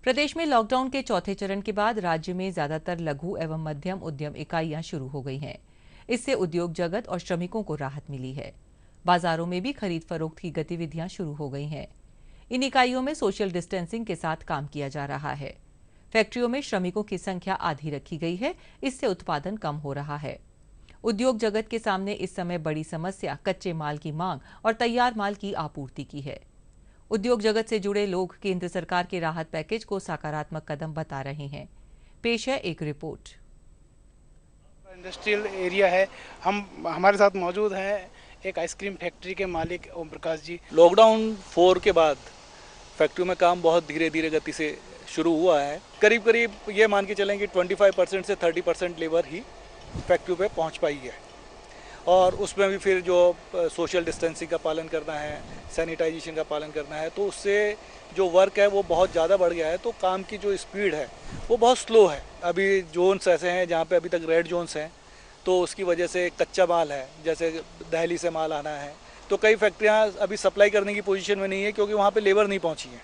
प्रदेश में लॉकडाउन के चौथे चरण के बाद राज्य में ज्यादातर लघु एवं मध्यम उद्यम इकाइयां शुरू हो गई हैं। इससे उद्योग जगत और श्रमिकों को राहत मिली है। बाजारों में भी खरीद फरोख्त की गतिविधियां शुरू हो गई हैं। इन इकाइयों में सोशल डिस्टेंसिंग के साथ काम किया जा रहा है। फैक्ट्रियों में श्रमिकों की संख्या आधी रखी गई है, इससे उत्पादन कम हो रहा है। उद्योग जगत के सामने इस समय बड़ी समस्या कच्चे माल की मांग और तैयार माल की आपूर्ति की है। उद्योग जगत से जुड़े लोग केंद्र सरकार के राहत पैकेज को सकारात्मक कदम बता रहे हैं। पेश है एक रिपोर्ट। इंडस्ट्रियल एरिया है, हमारे साथ मौजूद हैं एक आइसक्रीम फैक्ट्री के मालिक ओम प्रकाश जी। लॉकडाउन 4 के बाद फैक्ट्री में काम बहुत धीरे धीरे गति से शुरू हुआ है। करीब करीब ये मान के चलें कि 25% से 30% लेबर ही फैक्ट्री पे पहुंच पाई है, और उसमें भी फिर जो सोशल डिस्टेंसिंग का पालन करना है, सैनिटाइजेशन का पालन करना है, तो उससे जो वर्क है वो बहुत ज़्यादा बढ़ गया है। तो काम की जो स्पीड है वो बहुत स्लो है। अभी जोन्स ऐसे हैं जहाँ पे अभी तक रेड जोन्स हैं, तो उसकी वजह से कच्चा माल है, जैसे दिल्ली से माल आना है, तो कई फैक्ट्रियाँ अभी सप्लाई करने की पोजीशन में नहीं है क्योंकि वहाँ पे लेबर नहीं पहुँची है।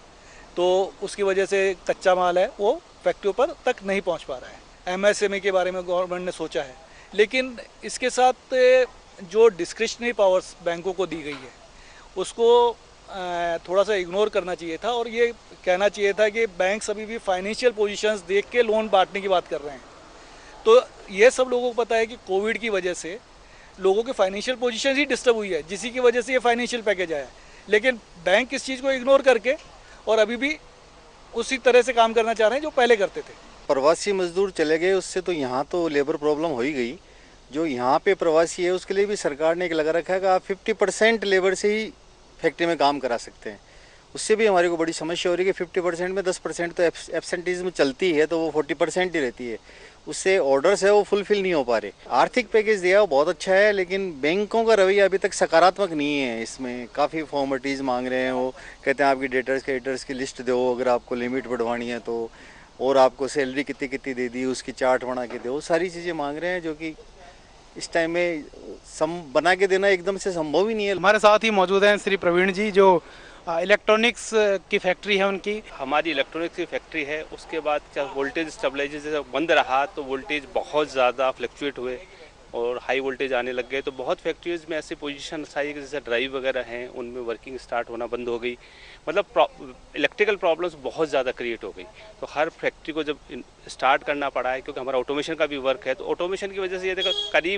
तो उसकी वजह से कच्चा माल है वो फैक्ट्रियों पर तक नहीं पहुँच पा रहा है। MSME के बारे में गवर्नमेंट ने सोचा है, लेकिन इसके साथ जो डिस्क्रिशनरी पावर्स बैंकों को दी गई है उसको थोड़ा सा इग्नोर करना चाहिए था, और ये कहना चाहिए था कि बैंक्स अभी भी फाइनेंशियल पोजीशंस देख के लोन बांटने की बात कर रहे हैं। तो ये सब लोगों को पता है कि कोविड की वजह से लोगों की फाइनेंशियल पोजीशन ही डिस्टर्ब हुई है, जिसी की वजह से ये फाइनेंशियल पैकेज आया है। लेकिन बैंक इस चीज़ को इग्नोर करके और अभी भी उसी तरह से काम करना चाह रहे हैं जो पहले करते थे। प्रवासी मजदूर चले गए, उससे तो यहाँ तो लेबर प्रॉब्लम हो ही गई। जो यहाँ पे प्रवासी है उसके लिए भी सरकार ने एक लगा रखा है कि आप 50% लेबर से ही फैक्ट्री में काम करा सकते हैं। उससे भी हमारे को बड़ी समस्या हो रही है कि 50% में 10% तो एब्सेंटीज़म चलती है, तो वो 40% ही रहती है। उससे ऑर्डर्स है वो फुलफिल नहीं हो पा रहे। आर्थिक पैकेज दिया वो बहुत अच्छा है, लेकिन बैंकों का रवैया अभी तक सकारात्मक नहीं है। इसमें काफ़ी फॉर्मेलिटीज़ मांग रहे हैं। वो कहते हैं आपकी डेटर्स की लिस्ट दो, अगर आपको लिमिट बढ़वानी है तो, और आपको सैलरी कितनी कितनी दे दी उसकी चार्ट बना के दो। सारी चीज़ें मांग रहे हैं जो कि इस टाइम में बना के देना एकदम से संभव ही नहीं है। हमारे साथ ही मौजूद हैं श्री प्रवीण जी, जो इलेक्ट्रॉनिक्स की फैक्ट्री है उनकी। हमारी इलेक्ट्रॉनिक्स की फैक्ट्री है। उसके बाद क्या वोल्टेज स्टेबलाइजर बंद रहा तो वोल्टेज बहुत ज़्यादा फ्लक्चुएट हुए और हाई वोल्टेज आने लग गए। तो बहुत फैक्ट्रीज में ऐसी पोजीशन आई जैसे ड्राइव वगैरह हैं उनमें वर्किंग स्टार्ट होना बंद हो गई। मतलब इलेक्ट्रिकल प्रॉब्लम्स बहुत ज़्यादा क्रिएट हो गई। तो हर फैक्ट्री को जब स्टार्ट करना पड़ा है, क्योंकि हमारा ऑटोमेशन का भी वर्क है, तो ऑटोमेशन की वजह से ये देखो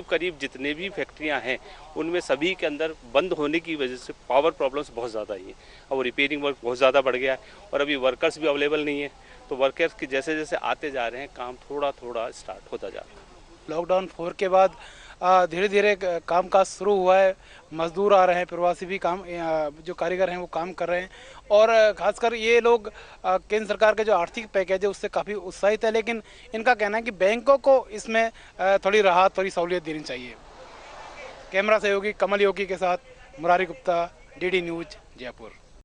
करीब जितने भी फैक्ट्रियाँ हैं उनमें सभी के अंदर बंद होने की वजह से पावर प्रॉब्लम्स बहुत ज़्यादा आई है। और रिपेयरिंग वर्क बहुत ज़्यादा बढ़ गया है, और अभी वर्कर्स भी अवेलेबल नहीं है। तो वर्कर्स की जैसे जैसे आते जा रहे हैं काम थोड़ा थोड़ा स्टार्ट होता जा रहा है। लॉकडाउन 4 के बाद धीरे धीरे काम काज शुरू हुआ है। मजदूर आ रहे हैं, प्रवासी भी काम, जो कारीगर हैं वो काम कर रहे हैं। और खासकर ये लोग केंद्र सरकार के जो आर्थिक पैकेज है उससे काफ़ी उत्साहित है। लेकिन इनका कहना है कि बैंकों को इसमें थोड़ी राहत, थोड़ी सहूलियत देनी चाहिए। कैमरा सहयोगी कमल योगी के साथ मुरारी गुप्ता, DD न्यूज़, जयपुर।